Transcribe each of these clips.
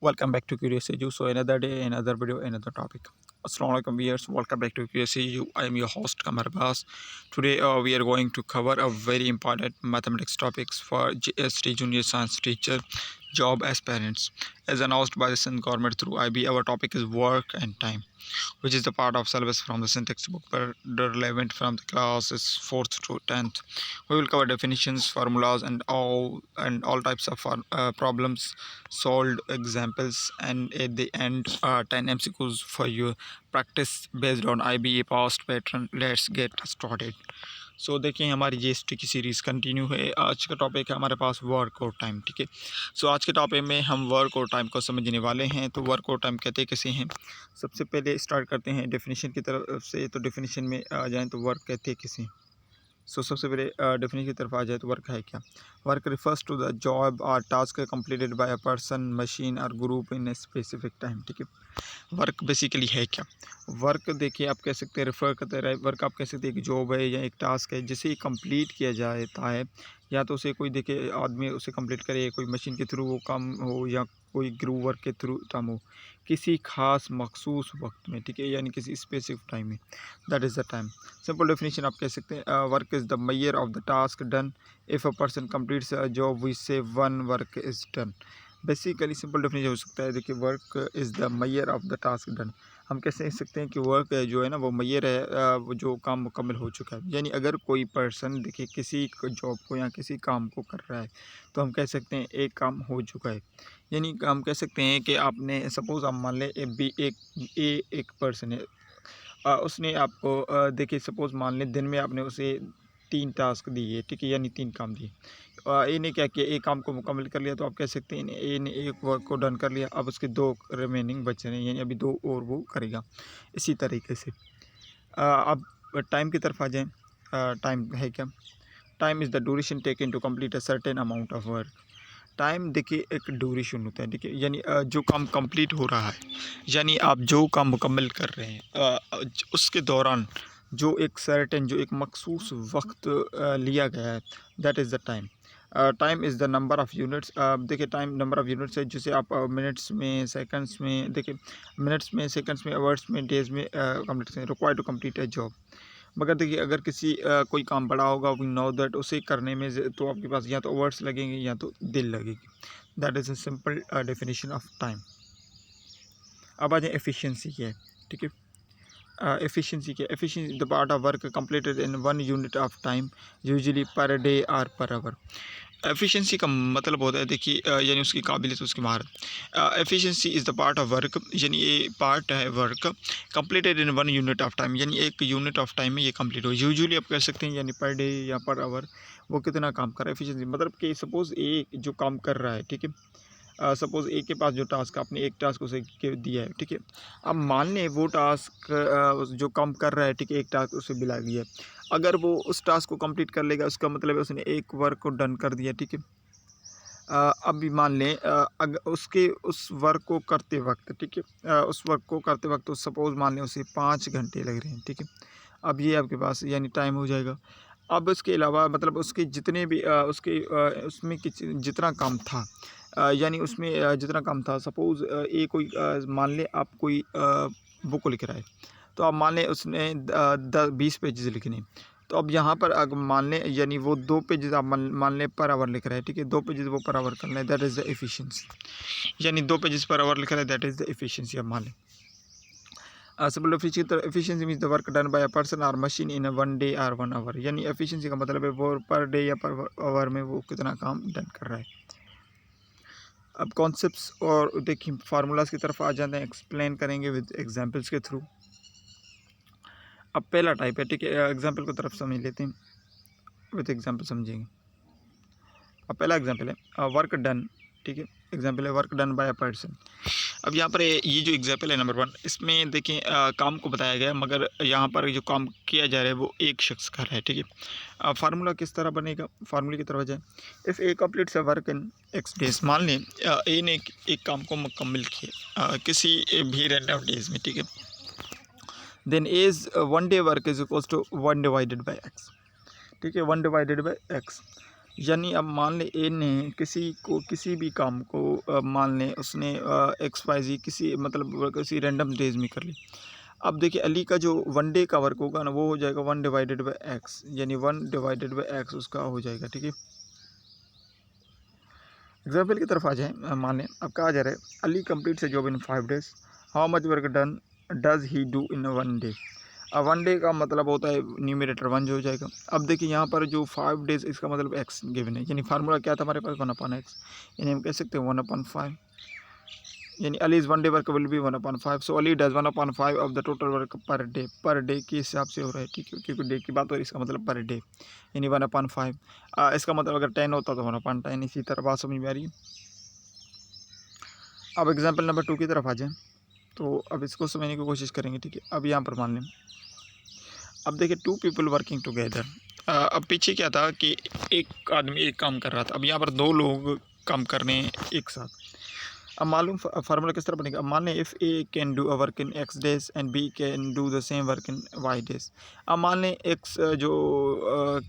Welcome back to Curious Edu. So another day, another video, another topic. Assalamualaikum viewers. Welcome back to Curious Edu. I am your host Kamar Abbas. Today we are going to cover a very important mathematics topics for GST Junior Science teacher job aspirants. As announced by the Sindh government through IB, our topic is work and time, which is the part of syllabus from the syntax book, but relevant from the classes 4th to 10th. We will cover definitions, formulas, and all types of problems solved, examples, and at the end 10 MCQs for your practice based on IBA past pattern. Let's get started. सो देखिए हमारी GST की series continue है। आज का topic है हमारे पास work और time. ठीक है, सो आज के टॉपिक में हम वर्क और टाइम को समझने वाले हैं। तो वर्क और टाइम कहते कैसे हैं, सबसे पहले स्टार्ट करते हैं डेफिनेशन की तरफ से। तो डेफिनेशन में आ जाएँ तो वर्क कहते कैसे हैं। सबसे पहले डेफिनेशन की तरफ आ जाए तो वर्क है क्या। Work refers to the job और task completed by a person, machine और group in a specific time. ठीक है, वर्क बेसिकली है क्या। वर्क देखिए आप कह सकते हैं, रेफर करते रहे वर्क आप कह सकते हैं कि जॉब है या एक टास्क है जिसे कंप्लीट किया जाता है, या तो उसे कोई देखिए आदमी उसे कंप्लीट करे, कोई मशीन के थ्रू वो काम हो या कोई ग्रुप वर्क के थ्रू काम हो, किसी खास मखसूस वक्त में। ठीक है, यानी किसी स्पेसिफिक टाइम में, that is the time. Simple definition आप कह सकते हैं, work is the measure of the task done. If a person completes a job we say one work is done. Basically simple definition हो सकता है, देखिए work is the measure of the task done. हम कैसे कह सकते हैं कि वर्क जो है ना वो मेजर है, वो जो काम मुकम्मल हो चुका है। यानी अगर कोई पर्सन देखिए किसी जॉब को या किसी काम को कर रहा है तो हम कह सकते हैं एक काम हो चुका है। यानी हम कह सकते हैं कि आपने सपोज़ आप मान लें एक पर्सन है, उसने आपको देखिए सपोज़ मान लें दिन में आपने उसे 3 टास्क दिए। ठीक है, यानी 3 काम दिए। ए ने क्या किया, एक काम को मुकम्मल कर लिया, तो आप कह सकते हैं ए ने एक वर्क को डन कर लिया। अब उसके 2 रिमेनिंग बचे हैं, यानी अभी 2 और वो करेगा। इसी तरीके से अब टाइम की तरफ आ जाएँ। टाइम है क्या। Time is the duration taken to complete a certain amount of work. Time देखिए एक ड्यूरेशन होता है। ठीक है, यानी जो काम कंप्लीट हो रहा है, यानी आप जो काम मुकम्मल कर रहे हैं उसके दौरान जो एक सर्टेन जो एक मखसूस वक्त लिया गया है, that is the time. Time is the number of units. देखिए टाइम नंबर ऑफ़ यूनिट्स है जिसे आप मिनट्स में, सेकंड्स में, देखिए मिनट्स में, सेकंड्स में, आवर्स में, डेज़ में कंप्लीट करें, required to complete a job. मगर देखिए अगर किसी कोई काम बड़ा होगा, वी नो दैट उसे करने में तो आपके पास या तो आवर्स लगेंगे या तो दिन लगेगी। That is a simple definition of time. अब आ जाए एफिशिएंसी क्या है। ठीक है, एफिशिएंसी क्या है। Efficiency the part of work completed in 1 unit of time, usually per day और पर आवर। एफिशिएंसी का मतलब होता है देखिए यानी उसकी काबिलियत, उसकी महारत। Efficiency is the part of work, यानी ये पार्ट है work completed in 1 unit of time, यानी एक यूनिट ऑफ टाइम में ये कंप्लीट हो। यूजुअली आप कह सकते हैं यानी पर डे या पर आवर वो कितना काम कर रहा है। एफिशिएंसी मतलब कि सपोज़ ए जो काम कर रहा है, ठीक है, सपोज़ ए के पास जो टास्क, आपने एक टास्क उसे दिया है। ठीक है, अब मान लें वो टास्क जो काम कर रहा है, ठीक है, एक टास्क उसे मिला दिया है। अगर वो उस टास्क को कंप्लीट कर लेगा, उसका मतलब है उसने एक वर्क को डन कर दिया। ठीक है, अभी मान लें अगर उसके उस वर्क को करते वक्त, ठीक है, उस वर्क को करते वक्त तो सपोज़ मान लें उसे 5 घंटे लग रहे हैं। ठीक है, अब ये आपके पास यानी टाइम हो जाएगा। अब उसके अलावा मतलब उसके जितने भी उसमें जितना काम था, यानी उसमें जितना काम था, सपोज़ ये कोई मान लें आप कोई बुक लिख रहा है, तो आप मान लें उसने 20 पेजेस लिखने। तो अब यहाँ पर अगर मान लें यानी वो 2 पेजेस आप मान लें पर आवर लिख रहा है। ठीक है, 2 पेजेस वो पर आवर कर लें, दैट इज़ द एफिशिएंसी। यानी 2 पेजेस पर आवर लिख रहा है, दैट इज़ द एफिशिएंसी। अब मान लें simple efficiency means the work done by a person और मशीन इन 1 डे और 1 आवर। यानी एफिशिएंसी का मतलब है वो पर डे या पर आवर में वो कितना काम डन कर रहा है। अब कॉन्सेप्ट्स और देखिए फार्मूलाज की तरफ आ जाते हैं, एक्सप्लेन करेंगे विद एग्जांपल्स के थ्रू। अब पहला टाइप है, ठीक है, एग्जांपल की तरफ समझ लेते हैं, विद एग्जांपल समझेंगे। अब पहला एग्जांपल है वर्क डन। ठीक है, एग्जांपल है work done by a person. अब यहाँ पर ये जो एग्जांपल है नंबर 1, इसमें देखें काम को बताया गया, मगर यहाँ पर जो काम किया जा रहा है वो एक शख्स कर रहा है। ठीक है, फार्मूला किस तरह बनेगा, फार्मूले की तरफ जाए। If A completes a work in x days, मान लें ए ने एक काम को मुकम्मल किया किसी भी रैंडम डेज में। ठीक है, then as 1 day work is equals to 1 divided by x. ठीक है, 1 डिवाइडेड बाई एक्स। यानी अब मान लें ए ने किसी भी काम को मान लें उसने एक्स वाई जी किसी मतलब किसी रैंडम डेज में कर ली। अब देखिए अली का जो वन डे का वर्क होगा ना वो हो जाएगा 1/x, यानी 1/x उसका हो जाएगा। ठीक है, एग्जाम्पल की तरफ आ जाए। मान लें अब कहा जा रहा है अली कंप्लीट से job in 5 days, how much work done does he do in 1 day. अब 1 डे का मतलब होता है न्यूमरेटर 1 जो हो जाएगा। अब देखिए यहाँ पर जो 5 डेज इसका मतलब x गिवन है, यानी फार्मूला क्या था हमारे पास 1/x, यानी हम कह सकते हैं 1/5, यानी Ali is 1 day work will B 1/5। So Ali does 1/5 of the total work per day के हिसाब से हो रहा है। ठीक है, क्योंकि डे की बात हो रही है इसका मतलब पर डे, यानी 1/5। इसका मतलब अगर 10 होता तो 1/10। इसी तरह बात समझ में आ रही है। अब एग्जाम्पल नंबर 2 की तरफ आ जाए तो अब इसको समझने की कोशिश करेंगे। ठीक है, अब यहाँ पर मान लें अब देखिए 2 पीपल वर्किंग टुगेदर। अब पीछे क्या था कि एक आदमी एक काम कर रहा था, अब यहाँ पर 2 लोग काम कर रहे हैं एक साथ। अब मालूम फार्मूला किस तरह बनेगा। अब मान लें if A can do a work in x days and B can do the same work in y days. अब मान लें x जो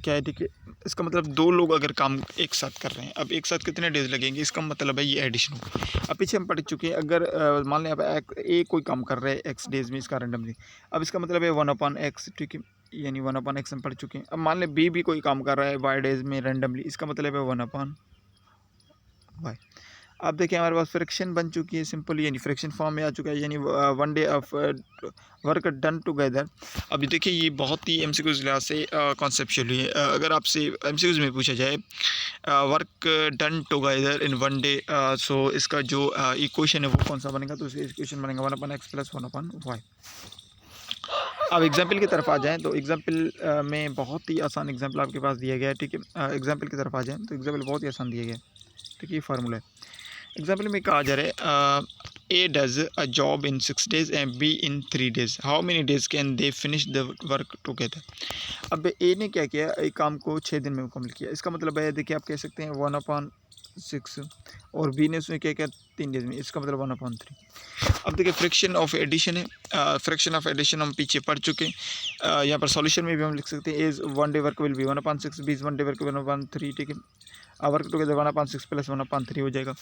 क्या है, ठीक है, इसका मतलब 2 लोग अगर काम एक साथ कर रहे हैं, अब एक साथ कितने डेज लगेंगे, इसका मतलब है ये एडिशन हो। अब पीछे हम पढ़ चुके हैं अगर मान लें अब ए कोई काम कर रहा है x डेज में इसका रैंडमली, अब इसका मतलब है 1/x। ठीक है, यानी 1/x हम पढ़ चुके हैं। अब मान लें बी भी कोई काम कर रहा है y डेज में रैंडमली, इसका मतलब है 1/y। अब देखिए हमारे पास फ्रैक्शन बन चुकी है सिंपल, यानी फ्रैक्शन फॉर्म में आ चुका है, यानी 1 day of work done together. अब देखिए ये बहुत ही एमसीक्यूज लिहाज से कॉन्सेप्चुअली है। अगर आपसे एमसीक्यूज में पूछा जाए work done together in 1 day, so इसका जो इक्वेशन है वो कौन सा बनेगा, तो इक्वेशन बनेगा 1/x प्लस 1/y। अब एग्जाम्पल की तरफ आ जाएँ तो एग्जाम्पल में बहुत ही आसान एग्जाम्पल आपके पास दिया गया है। ठीक है, एग्जाम्पल की तरफ आ जाएँ तो एग्जाम्पल बहुत ही आसान दिया गया है। ठीक है, ये फार्मूला है। एग्जाम्पल में कहा जा रहा है A does a job in 6 days and B in 3 days, how many days can they finish the work together. अब ए ने क्या किया, एक काम को 6 दिन में मुकम्मल किया, इसका मतलब है देखिए आप कह सकते हैं 1/6, और बी ने उसमें क्या किया 3 डेज में, इसका मतलब 1/3। अब देखिए फ्रैक्शन ऑफ एडिशन है, फ्रैक्शन ऑफ एडिशन हम पीछे पढ़ चुके हैं। यहाँ पर सॉल्यूशन में भी हम लिख सकते हैं as 1 day work will be 1/6, B is 1 day work 1/3। ठीक है, वर्क टुगेदर 1/6 प्लस 1/3 हो जाएगा।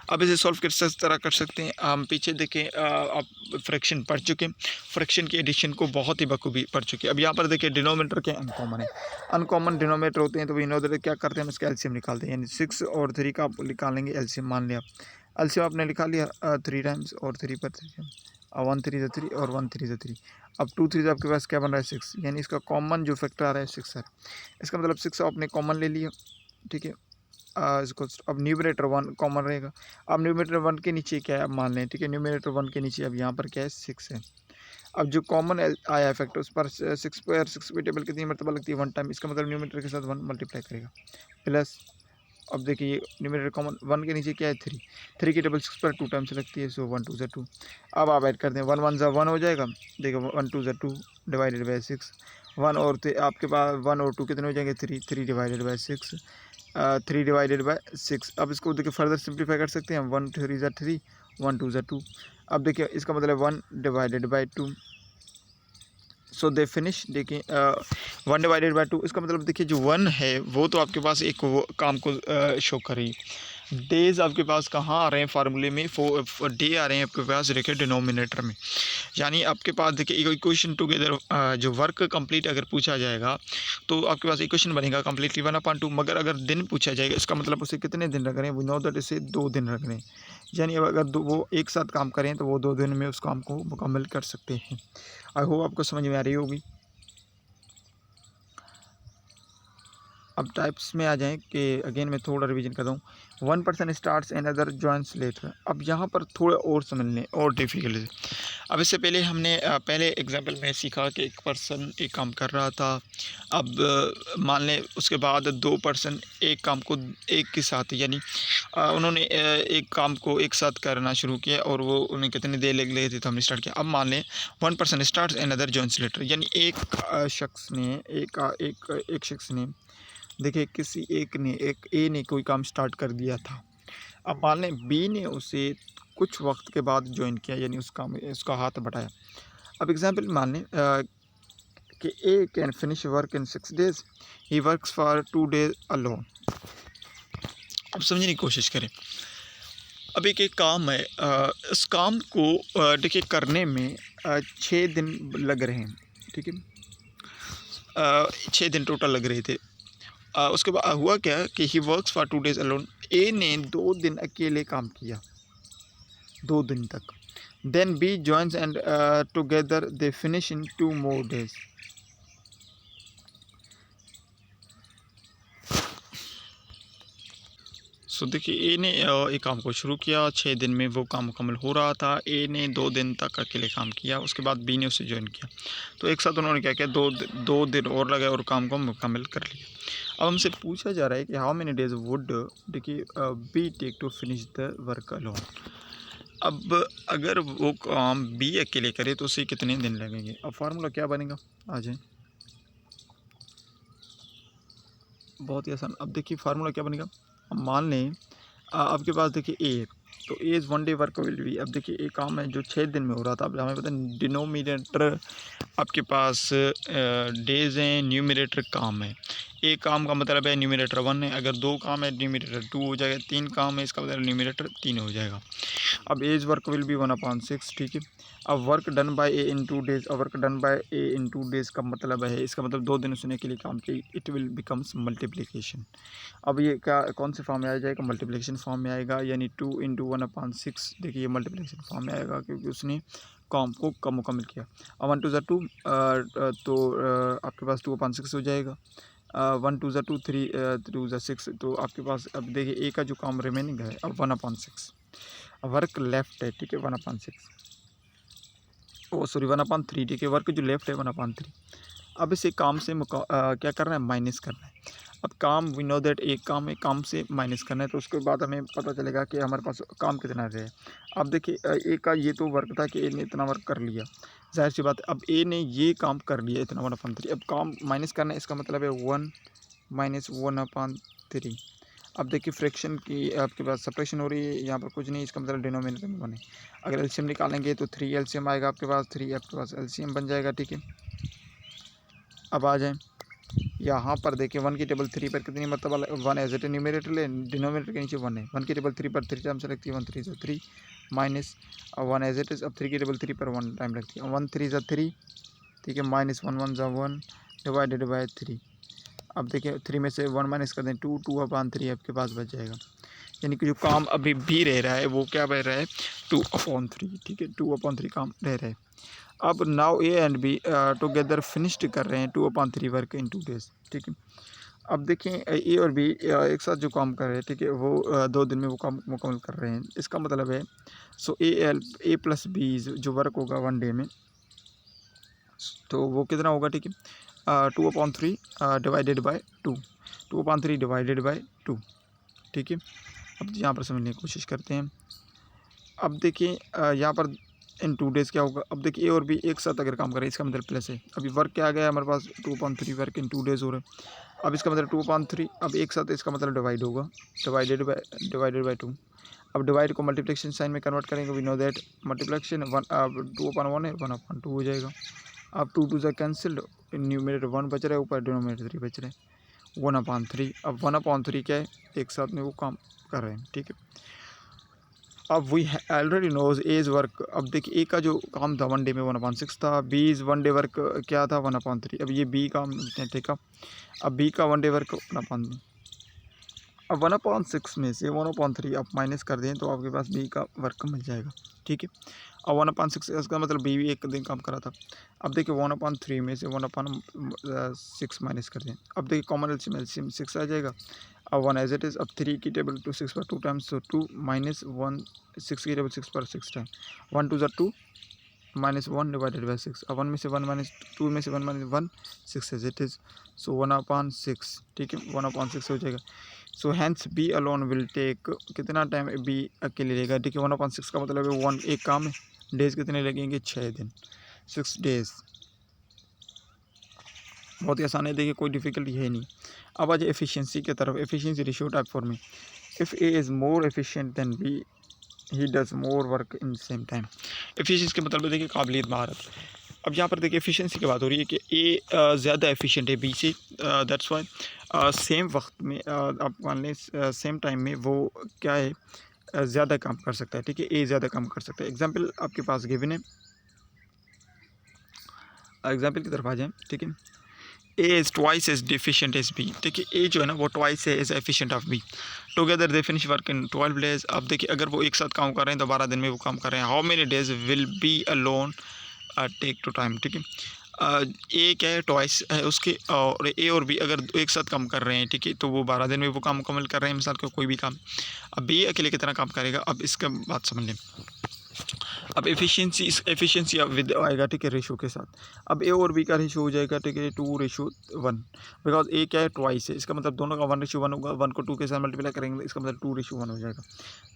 अब इसे सॉल्व किस तरह कर सकते हैं, हम पीछे देखें आप फ्रैक्शन पढ़ चुके हैं, फ्रैक्शन की एडिशन को बहुत ही बखूबी पढ़ चुके हैं। अब यहाँ पर देखिए डिनोमिनेटर के अनकॉमन है, अनकॉमन डिनोमिनेटर होते हैं तो विनोदर क्या करते हैं हम इसका एलसीएम निकालते हैं, यानी 6 और 3 का आप निकालेंगे एलसीएम। मान लिया एलसीएम आपने निकाल लिया 3 टाइम्स और 3 पर 3, 1 3 3 और 1 3 3। अब 2 3 आपके पास क्या बन रहा है 6, यानी इसका कॉमन जो फैक्टर आ रहा है 6 है, इसका मतलब 6 आपने कॉमन ले लिया। ठीक है, इसको अब न्यूमरेटर 1 कॉमन रहेगा। अब न्यूमरेटर 1 के नीचे क्या है अब मान लें, ठीक है, न्यूमरेटर 1 के नीचे अब यहाँ पर क्या है 6 है। अब जो कॉमन आया है फैक्टर उस पर 6 पर 6 की टेबल कितनी मरतबा लगती है 1 टाइम, इसका मतलब न्यूमरेटर के साथ 1 मल्टीप्लाई करेगा प्लस। अब देखिए न्यूमरेटर कॉमन 1 के नीचे क्या है 3, 3 की टेबल 6 पर 2 टाइम से लगती है, सो 1 2 2। अब आप ऐड करते हैं 1 1 1 हो जाएगा, देखो 1 2 2 डिवाइडेड बाई 6, 1 और आपके पास 1 और 2 कितने हो जाएंगे 3, 3 डिवाइडेड बाई 6, 3 डिवाइडेड बाई 6। अब इसको देखिए फर्दर सिंप्लीफाई कर सकते हैं, 1 3 ज़ा 3, 1 2 ज़ा 2। अब देखिए इसका मतलब 1 divided by 2, so they finish. देखिए 1 डिवाइडेड बाई 2, इसका मतलब देखिए जो 1 है वो तो आपके पास एक वो काम को शो कर रही है। डेज आपके पास कहाँ आ रहे हैं फार्मूले में, डे आ रहे हैं आपके पास देखिए डिनोमिनेटर में, यानी आपके पास देखिए इक्वेशन टुगेदर जो वर्क कंप्लीट अगर पूछा जाएगा तो आपके पास इक्वेशन बनेगा कंप्लीटली 1/2, मगर अगर दिन पूछा जाएगा इसका मतलब उसे कितने दिन रख रहे हैं, वो नो दैट इसे 2 दिन रख रहे हैं, यानी अब अगर वो एक साथ काम करें तो वो 2 दिन में उस काम को मुकम्मल कर सकते हैं। आई होप आपको समझ में आ रही होगी। अब टाइप्स में आ जाएं कि अगेन मैं थोड़ा रिवीजन करता हूँ। 1 person starts and other joins later. अब यहाँ पर थोड़ा और समझने और डिफिकल्ट है। अब इससे पहले हमने पहले एग्जांपल में सीखा कि एक पर्सन एक काम कर रहा था। अब मान लें उसके बाद 2 पर्सन एक काम को एक के साथ, यानी उन्होंने एक काम को एक साथ करना शुरू किया और वो उन्हें कितनी देर लग रही थी तो हमने स्टार्ट किया। अब मान लें 1 person starts and other joins later, यानी एक शख्स ने एक शख्स ने देखिए किसी एक ने एक ए ने कोई काम स्टार्ट कर दिया था। अब मान लें बी ने उसे कुछ वक्त के बाद ज्वाइन किया, यानी उस काम में उसका हाथ बढ़ाया। अब एग्जांपल मान लें कि A can finish work in 6 days, he works for 2 days alone. अब समझने की कोशिश करें। अब एक काम है, इस काम को देखिए करने में 6 दिन लग रहे हैं, ठीक है। 6 दिन टोटल लग रहे थे। उसके बाद हुआ क्या कि he works for 2 days alone. A ने 2 दिन अकेले काम किया, 2 दिन तक। Then B joins and together they finish in 2 more days। So देखिए ए ने एक काम को शुरू किया, 6 दिन में वो काम मुकम्मल हो रहा था। ए ने 2 दिन तक अकेले काम किया, उसके बाद बी ने उसे ज्वाइन किया। तो एक साथ उन्होंने क्या किया, दो दिन और लगाए और काम को मुकम्मल कर लिया। अब हमसे पूछा जा रहा है कि हाउ मेनी डेज वुड देखिए be take to finish the work alone. अब अगर वो काम बी अकेले करे तो उसे कितने दिन लगेंगे। अब फार्मूला क्या बनेगा, आ जाए, बहुत ही आसान। अब देखिए फार्मूला क्या बनेगा। अब मान लें आपके पास देखिए ए, तो A is 1 day work will B. अब देखिए एक काम है जो 6 दिन में हो रहा था। अब हमें पता है डिनोमिनेटर आपके पास डेज हैं, न्यूमिनेटर काम है। एक काम का मतलब है न्यूमिनेटर 1 है, अगर 2 काम है न्यूमिनेटर 2 हो जाएगा, 3 काम है इसका मतलब न्यूमिनेटर 3 हो जाएगा। अब एज वर्क विल बी 1/6, ठीक है। अब work done by A in 2 days। अब work done by A in 2 days का मतलब है, इसका मतलब 2 दिन उसने के लिए काम किया, इट विल बिकम्स मल्टीप्लिकेशन। अब ये क्या कौन से फॉर्म में आ जाएगा, मल्टीप्लिकेशन फॉर्म में आएगा, यानी 2 × 1/6। देखिए ये मल्टीप्लिकेशन फॉर्म में आएगा क्योंकि उसने काम को कम मुकम्मल किया। अब 1 2 2 तो आपके पास 2/6 हो जाएगा। 1 2 2 3 2 6, तो आपके पास अब देखिए ए का जो काम रिमेनिंग है अब 1/6। वर्क लेफ्ट है, ठीक है, 1/6, ओ सॉरी 1/3, ठीक है। वर्क जो लेफ्ट है 1/3। अब इसे काम से क्या करना है, माइनस करना है। अब काम वी नो दैट एक काम है, काम से माइनस करना है, तो उसके बाद हमें पता चलेगा कि हमारे पास काम कितना रहे। अब देखिए ए का ये तो वर्क था कि ए ने इतना वर्क कर लिया, जाहिर सी बात है। अब ए ने ये काम कर लिया इतना 1/3। अब काम माइनस करना है, इसका मतलब है 1 - 1/3। अब देखिए फ्रैक्शन की आपके पास सब्ट्रैक्शन हो रही है, यहाँ पर कुछ नहीं, इसका मतलब डिनोमिनेटर में 1 है। अगर एलसीएम निकालेंगे तो 3 एलसीएम आएगा आपके पास, 3 आपके पास एलसीएम बन जाएगा, ठीक है। अब आ जाएं यहाँ पर देखिए 1 की टेबल 3 पर कितनी मतलब 1 एज इट न्यूमरेटर ले, डिनोमिनेटर के नीचे 1 है। 1 की टेबल 3 पर 3 टाइम से लगती है, 1 3 3 माइनस 1 एज इट इज। अब 3 की टेबल 3 पर 1 टाइम लगती है, 1 3 3, ठीक है, माइनस 1 1 1 डिवाइडेड बाई 3। अब देखिए 3 में से 1 माइनस कर दें 2, 2/3 आपके पास बच जाएगा। यानी कि जो काम अभी भी रह रहा है वो क्या रह रहा है, 2/3, ठीक है, 2/3 काम रह रहा है। अब now A and be together finished कर रहे हैं 2/3 वर्क इन 2 days, ठीक है। अब देखें ए और बी एक साथ जो काम कर रहे हैं, ठीक है, वो 2 दिन में वो काम मुकम्मल कर रहे हैं। इसका मतलब है सो ए प्लस बी जो वर्क होगा 1 day में, तो वो कितना होगा, ठीक है, 2/3 डिवाइडेड बाई 2, 2/3 डिवाइडेड बाई 2, ठीक है। अब यहाँ पर समझने की कोशिश करते हैं। अब देखिए यहाँ पर इन 2 days क्या होगा। अब देखिए ए और बी एक साथ अगर काम करें, इसका मतलब प्लस है। अभी वर्क क्या आ गया हमारे पास, 2/3 वर्क इन 2 days हो रहा है। अब इसका मतलब 2/3, अब एक साथ इसका मतलब डिवाइड होगा, डिवाइडेड बाई 2। अब डिवाइड को मल्टीप्लिकेशन साइन में कन्वर्ट करेंगे, वी नो दैट मल्टीप्लिकेशन 2/1 है, 1/2 हो जाएगा। अब 2 2 ज़ा कैंसिल्ड, न्यूमरेटर 1 बच रहा है, ऊपर डिनोमिनेटर 3 बच रहा है, 1/3। अब 1/3 क्या है, एक साथ में वो काम कर रहे हैं, ठीक है। अब we already knows as work. अब देखिए ए का जो काम था 1 day में 1/6 था, बी इज़ 1 day वर्क क्या था 1/3। अब ये बी का ठीक है। अब बी का 1 day वर्क 1/3। अब 1/6 में से 1/3 आप माइनस कर दें तो आपके पास बी का वर्क मिल जाएगा, ठीक है। अब 1/6 इसका मतलब बी भी एक दिन काम करा था। अब देखिए 1/3 में से 1/6 माइनस कर दें। अब देखिए कॉमन एलसीएम 6 आ जाएगा। अब 1 एज इट इज़। अब 3 की टेबल 2 6 पर 2 टाइम्स, तो 2 माइनस 1 6 की टेबल 6 पर 6 टाइम, 1 2 ज़ा 2 माइनस 1 डिवाइडेड बाई 6। अब 1 में से 1 माइनस 2 में से 1 minus 1 6 as it is, so 1/6, ठीक है, 1/6 हो जाएगा। So hence B alone will take, कितना टाइम बी अकेले लेगा, ठीक है, 1/6 का मतलब है 1 एक काम है, डेज़ कितने लगेंगे 6 दिन, 6 days। बहुत ही आसान है, देखिए कोई डिफिकल्टी है नहीं। अब आ जाए एफिशिएंसी की तरफ। एफिशिएंसी रेशियो टाइप फॉर में, if A is more efficient than B he does more work in same time. Efficiency के मतलब देखिए काबिलियत, महारत। अब यहाँ पर देखिए एफिशिएंसी की बात हो रही है कि ए ज़्यादा एफिशिएंट है बी से, दैट्स वाई सेम वक्त में आप मान लें सेम टाइम में वो क्या है ज़्यादा काम कर सकता है, ठीक है, ए ज़्यादा काम कर सकता है। एग्जांपल आपके पास गिवन है, एग्जांपल की तरफ आ जाएं, ठीक है। A is twice as deficient as B, देखिए ए जो है ना वो ट्वाइस है as efficient of B. Together they finish work in 12 days. अब देखिए अगर वो एक साथ काम कर रहे हैं तो 12 दिन में वो काम कर रहे हैं। How many days will B alone take to time, ठीक है। ए क्या है ट्वाइस है उसके, और ए और बी अगर एक साथ काम कर रहे हैं, ठीक है, तो वो 12 दिन में वो काम मुकम्मल कर रहे हैं, मिसाल का कोई भी काम। अब बी अकेले कितना काम करेगा, अब इसका बात समझ लें। अब एफिशिएंसी, इस एफिशिएंसी अब विद आएगा, ठीक है, रेशो के साथ। अब ए और बी का रेशो हो जाएगा, ठीक है, 2:1, बिकॉज ए क्या है ट्वाइस है, इसका मतलब दोनों का 1:1 होगा। 1 को 2 के साथ मल्टीप्लाई करेंगे, इसका मतलब 2:1 हो जाएगा।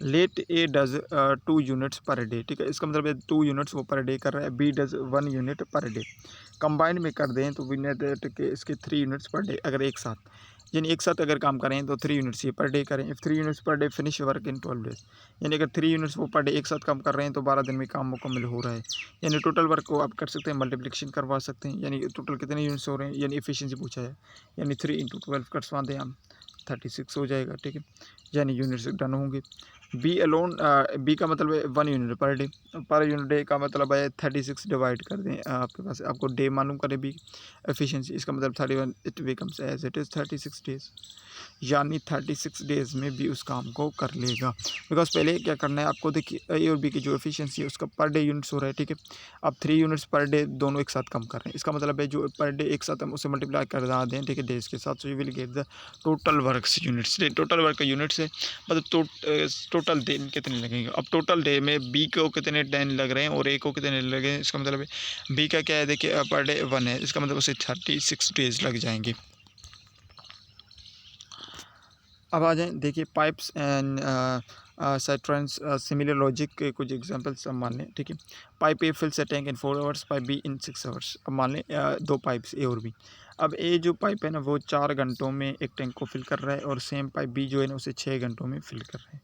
Let A does 2 units per day, ठीक है, इसका मतलब 2 यूनिट्स वो पर डे कर रहा है। B does 1 unit per day. Combined में कर दें तो विन के इसके 3 यूनिट्स पर डे, अगर एक साथ, यानी एक साथ अगर काम करें तो 3 यूनिट्स ये पर डे करें। If 3 units per day finish work in 12 days, यानी अगर 3 यूनिट्स वो पर डे एक साथ काम कर रहे हैं तो 12 दिन में काम मुकम्मल हो रहा है। यानी टोटल वर्क को आप कर सकते हैं, मल्टीप्लिकेशन करवा सकते हैं, यानी टोटल कितने यूनिट्स हो रहे हैं, यानी एफिशिएंसी पूछा है, यानी 3 × 12 करवा दें हम, 36 हो जाएगा, ठीक है, यानी यूनिट्स डन होंगे। बी अलोन, बी का मतलब है 1 unit per day, per unit day का मतलब है 36 डिवाइड कर दें, आपके पास आपको डे मालूम करें बी एफिशिएंसी, इसका मतलब 31, it becomes as it is 36 days, यानी 36 डेज़ में भी उस काम को कर लेगा। बिकॉज पहले क्या करना है आपको, देखिए ए और बी की जो एफिशिएंसी है उसका पर डे यूनिट्स हो रहा है, ठीक है। अब 3 यूनिट्स पर डे दोनों एक साथ काम कर रहे हैं, इसका मतलब है जो पर डे एक साथ हम उसे मल्टीप्लाई कर दें, ठीक है, डेज के साथ, so you will get the total works units. Total work का यूनिट्स है, मतलब टोटल दिन कितने लगेंगे। अब टोटल डे में बी को कितने दिन लग रहे हैं और ए को कितने लगे हैं, इसका मतलब है बी का क्या है, देखिए पर डे 1 है, इसका मतलब उसे 36 डेज लग जाएंगे। अब आ जाएँ, देखिए pipes and cisterns, similar logic के कुछ एग्जांपल्स हम मान लें, ठीक है। Pipe A fills a tank in 4 hours, pipe B in 6 hours. अब मान लें 2 पाइप्स ए और बी। अब ए जो पाइप है ना वो 4 घंटों में एक टैंक को फिल कर रहा है, और सेम पाइप बी जो है ना उसे 6 घंटों में फिल कर रहा है।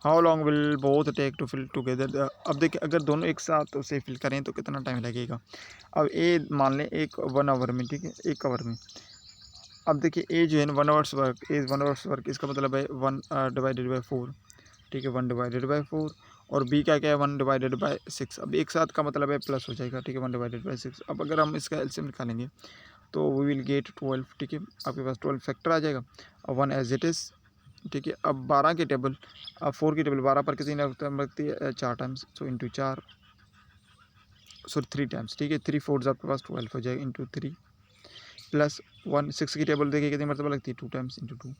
How long will both take to fill together. अब देखिए अगर दोनों एक साथ उसे फिल करें तो कितना टाइम लगेगा। अब ए मान लें 1 आवर में, ठीक है, 1 आवर में। अब देखिए ए जो है ना 1 आवर्स वर्क, ए 1 आवर्स वर्क, इसका मतलब है 1 डिवाइडेड बाई 4, ठीक है, 1 डिवाइडेड बाई 4। और बी का क्या है 1 डिवाइडेड बाई 6। अब एक साथ का मतलब है प्लस हो जाएगा, ठीक है, 1 डिवाइडेड बाई 6। अब अगर हम इसका एलसीएम निकालेंगे तो वी विल गेट 12, ठीक है, आपके पास 12 फैक्टर आ जाएगा, और 1 एज इट इज़, ठीक है। अब 12 की टेबल, अब 4 की टेबल 12 पर किसी ने रखती है 4 times, so into 4, sorry 3 times, ठीक है, 3 4 आपके पास 12 हो जाएगा, इंटू 3 प्लस 1। 6 की टेबल देखिए कितनी मरतबा लगती है, 2 टाइम्स इंटू 2।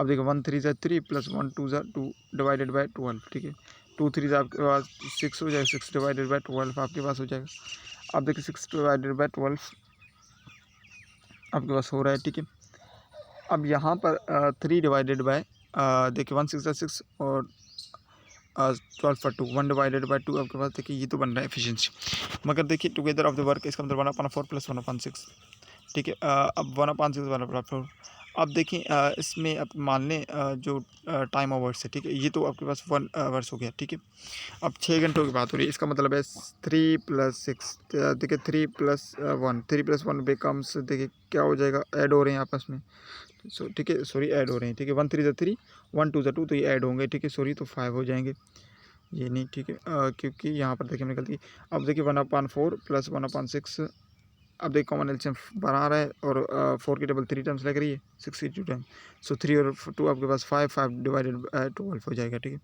अब देखिए 1 3 ज़ा 3 प्लस 1 2 ज़ा 2 डिवाइडेड बाई 12, ठीक है, 2 3 आपके पास 6 हो जाएगा, 6 डिवाइडेड बाई 12 आपके पास हो जाएगा। अब देखिए 6 डिवाइडेड बाई 12 आपके पास हो रहा है, ठीक है। अब यहाँ पर 3 डिवाइडेड बाय, देखिए 1 6 ज़ा 6 और 12 पर 2, 1 डिवाइडेड बाई 2 आपके पास, देखिए ये तो बन रहा है एफिशिएंसी। मगर देखिए टुगेदर ऑफ द वर्क, इसका मतलब 1/4 प्लस 1/6, ठीक है। अब 1/6 1/4। अब देखिए इसमें अब मान लें जो टाइम आवर्स है, ठीक है, ये तो आपके पास 1 आवर्स हो गया, ठीक है। अब 6 घंटों की बात हो रही है, इसका मतलब है 3 + 6, देखिए 3 + 1, 3 + 1 बिकम्स, देखिए क्या हो जाएगा, ऐड हो रहे हैं आपस में, सो ठीक है, सॉरी ऐड हो रहे हैं, ठीक है, 1 3 ज़ा 3, 1 2 ज़ा 2, तो ये ऐड होंगे, ठीक है, सॉरी, तो 5 हो जाएंगे, ये नहीं, ठीक है, क्योंकि यहाँ पर देखिए निकलती है। अब देखिए 1/4 प्लस 1/6, अब देखिए कॉमन एलसीएम 12 आ रहा है, और 4 की टेबल 3 टाइम्स लग रही है, 6 की 2 टाइम, सो 3 और 2 आपके पास 5, 5 डिवाइडेड बाई 12 हो जाएगा, ठीक है,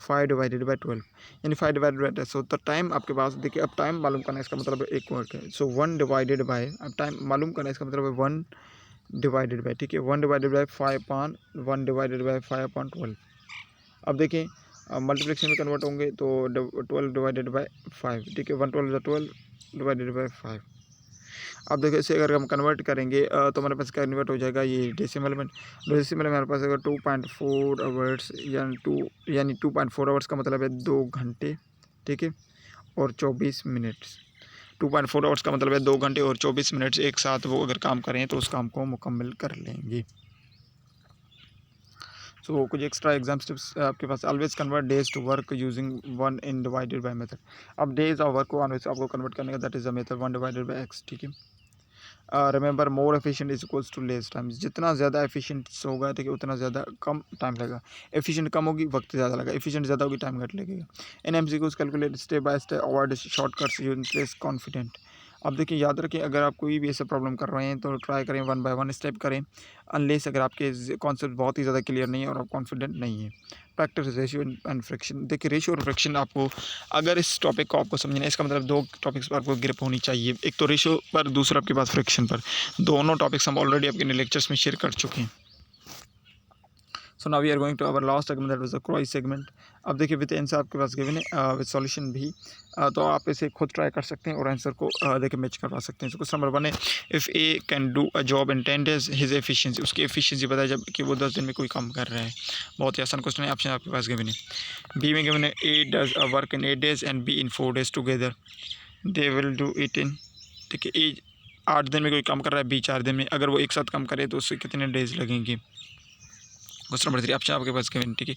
5 डिवाइडेड बाई 12, यानी 5 divided by 10। So the time आपके पास, देखिए अब टाइम मालूम करना है, इसका मतलब है एक वर्क है, सो 1 डिवाइडेड बाई, अब टाइम मालूम करना है, इसका मतलब है 1 डिवाइडेड बाई, ठीक है, 1 डिवाइडेड बाई 5/1 डिवाइडेड बाई 5/12। अब देखिए मल्टीप्लिकेशन में कन्वर्ट होंगे तो 12 डिवाइडेड बाई 5, ठीक है, 1 12 12 डिवाइडेड बाई 5। अब देखिए इसे अगर हम कन्वर्ट करेंगे तो हमारे पास कन्वर्ट हो जाएगा ये डेसिमल में। डेसिमल में हमारे पास अगर 2.4 आवर्स, यानी 2.4 आवर्स का मतलब है 2 घंटे, ठीक है, और 24 मिनट्स। 2.4 आवर्स का मतलब है 2 घंटे और 24 मिनट्स एक साथ वो अगर काम करें तो उस काम को मुकम्मल कर लेंगे। सो कुछ एक्स्ट्रा एग्जाम टिप्स आपके पास, always convert days to work using 1 in divided by method. अब डेज और वर्क को ऑलवेज आपको कन्वर्ट करने का, that is the method 1 divided by x, ठीक है। Remember more efficient is equals to less time, जितना ज़्यादा एफिशिएंट होगा ठीक है उतना ज़्यादा कम टाइम लगेगा। एफिशिएंट कम होगी वक्त ज़्यादा लगेगा, एफिशिएंट ज़्यादा होगी टाइम घट लगेगा। In MCQs calculate step by step, avoid shortcuts, use place confident. अब देखिए याद रखें, अगर आप कोई भी ऐसा प्रॉब्लम कर रहे हैं तो ट्राई करें 1 बाय 1 स्टेप करें, अनलेस अगर आपके कॉन्सेप्ट बहुत ही ज़्यादा क्लियर नहीं है और आप कॉन्फिडेंट नहीं है। प्रैक्टिस रेशियो एंड फ्रिक्शन, देखिए रेशियो और फ्रिक्शन आपको, अगर इस टॉपिक को आपको समझना है, इसका मतलब 2 टॉपिक्स पर आपको ग्रिप होनी चाहिए, एक तो रेशियो पर, दूसरा आपके पास फ्रिक्शन पर। दोनों टॉपिक्स हम ऑलरेडी आपके लेक्चर्स में शेयर कर चुके हैं। So now we are going to our last segment, that was the cross segment. अब देखिए विद आंसर आपके पास गिवन है विद सॉल्यूशन भी, तो आप इसे खुद ट्राई कर सकते हैं और आंसर को देखिए मैच करवा सकते हैं। सो क्वेश्चन नंबर 1 है, if A can do a job in 10 days, his efficiency, उसकी एफिशिएंसी बताया जब कि वो 10 दिन में कोई काम कर रहा है। बहुत ही आसान क्वेश्चन है, ऑप्शन आपके पास गिवन है। बी में गिवन है, A does a work in 8 days and B in 4 days together, they will do it in, ठीक है, ए 8 दिन में कोई काम कर रहा है, बी 4 दिन में, अगर वो एक साथ काम करे तो उससे कितने डेज लगेंगे। क्वेश्चन नंबर 3, ऑप्शन आपके पास गिवन, ठीक है।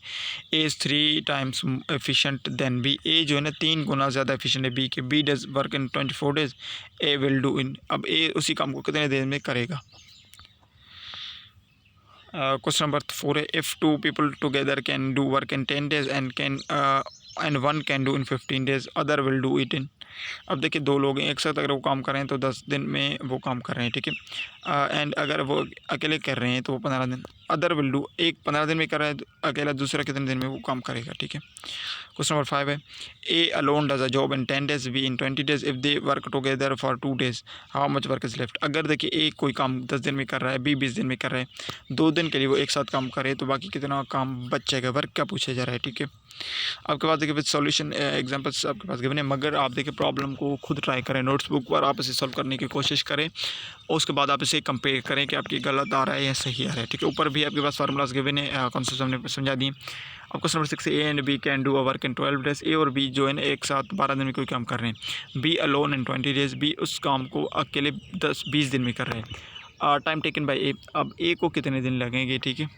A is 3 times efficient than B, A जो है ना 3 गुना ज़्यादा एफिशिएंट है बी के। B does work in 24 days, A will do in, अब ए उसी काम को कितने देर में करेगा। क्वेश्चन नंबर 4 है, if 2 people together can do work in 10 days and 1 can do in 15 days, other will do it इन। अब देखिए 2 लोग हैं एक साथ, अगर वो काम कर रहे हैं तो 10 दिन में वो काम कर रहे हैं, ठीक है। एंड अगर वो अकेले कर रहे हैं तो वो 15 दिन, अदर विल डू, एक 15 दिन में कर रहा है अकेला, दूसरा कितने दिन में वो काम करेगा, ठीक है। क्वेश्चन नंबर 5 है, A alone does a job in 10 days, be in 20 days, if they work together for 2 days, how much work is left. अगर देखिए एक कोई काम 10 दिन में कर रहा है, बी 20 दिन में कर रहा है, 2 दिन के लिए वो एक साथ काम करे तो बाकी कितना काम बच जाएगा, वर्क क्या पूछा जा रहा है, ठीक है। आपके पास देखिए विद सॉल्यूशन एग्जांपल्स आपके पास गिवन है, मगर आप देखिए प्रॉब्लम को खुद ट्राई करें, नोट्स बुक पर आप इसे सॉल्व करने की कोशिश करें और उसके बाद आप इसे कंपेयर करें कि आपकी गलत आ रहा है या सही आ रहा है, ठीक है। ऊपर भी आपके पास फार्मूलाज गिवन है, कॉन्सेप्ट हमने समझा दिए। अब question number 6, A and B can do a work in 12 days, A और बी जो है ना एक साथ 12 दिन में कोई काम कर रहे हैं। B alone in 20 days, B उस काम को अकेले 20 दिन में कर रहे हैं। टाइम टेकन बाय ए, अब ए को कितने दिन लगेंगे, ठीक है।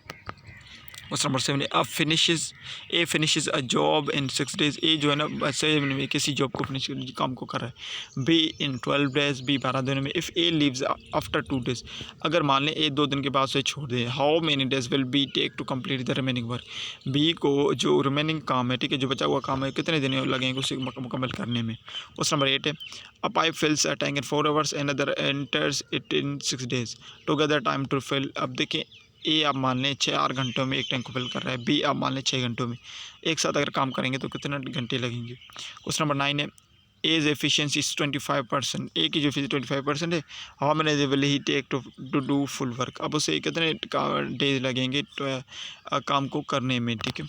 Question number 7, A finishes a job in 6 days, A जो है ना 6 दिन में किसी जॉब को फिनिश काम को कर रहा है। बी इन 12 डेज, बी 12 दिनों में। If A leaves after 2 days, अगर मान लें ए 2 दिन के बाद से छोड़ दे, how many days will B take to complete the remaining work, B को जो रिमेनिंग काम है, ठीक है, जो बचा हुआ काम है, कितने दिन लगेंगे उसे मुकम्मल करने में। क्वेश्चन नंबर 8 है, a pipe fills a tank in 4 hours and other enters it in 6 days, together time to fill. अब देखिए ए आप मान लें 4 घंटों में एक टैंक को फिल कर रहा है, बी आप मान लें 6 घंटों में, एक साथ अगर काम करेंगे तो कितने घंटे लगेंगे। क्वेश्चन नंबर 9 है, एज एफिशिएंसी इज 25%, ए की जो एफिशिएंसी 25% है, how many will he take to do full work, अब उसे कितने डेज लगेंगे काम को करने में, ठीक है।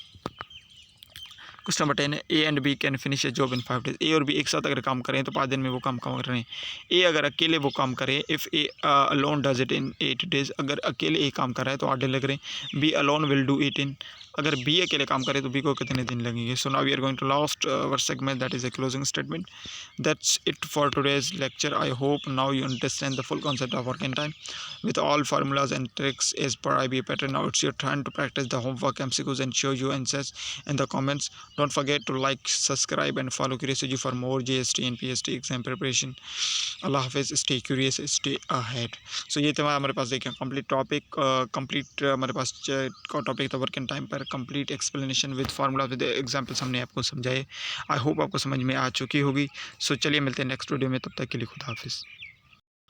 क्वेश्चन नंबर 10 है, A and B can finish a job in 5 days, A और बी एक साथ अगर काम करें तो 5 दिन में वो काम कर रहे हैं। ए अगर अकेले वो काम करे, if A alone does it in 8 days, अगर अकेले ए काम कर रहा है तो 8 दिन लग रहे हैं। B alone will do it in, अगर बी अकेले काम करे तो बी को कितने दिन लगेंगे। So now we are going to last our segment, that is a closing statement. That's it for today's lecture. I hope now you understand the full concept of working time with all formulas and tricks as per IB pattern. Now it's your turn to practice the homework MCQs and show your answers in the comments. Don't forget to like, subscribe and follow Curious Edu for more GST and PST exam preparation. Allah Hafiz, stay curious, stay ahead. So ये तो हमारे पास देखिए complete topic, complete हमारे पास topic था working time पर, complete explanation with formula with examples हमने आपको समझाए। आई होप आपको समझ में आ चुकी होगी। सो चलिए मिलते हैं नेक्स्ट वीडियो में, तब तक के लिए खुदा हाफिज़।